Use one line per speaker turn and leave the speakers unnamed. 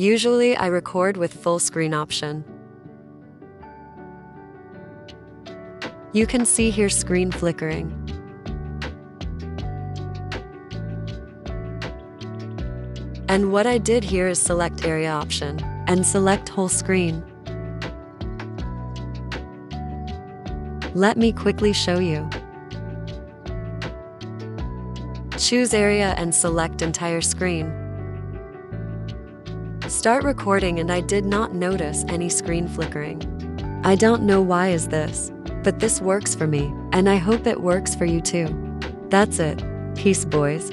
Usually I record with full screen option. You can see here screen flickering. And what I did here is select area option and select whole screen. Let me quickly show you. Choose area and select entire screen. Start recording and I did not notice any screen flickering. I don't know why is this, but this works for me and I hope it works for you too. That's it. Peace, boys.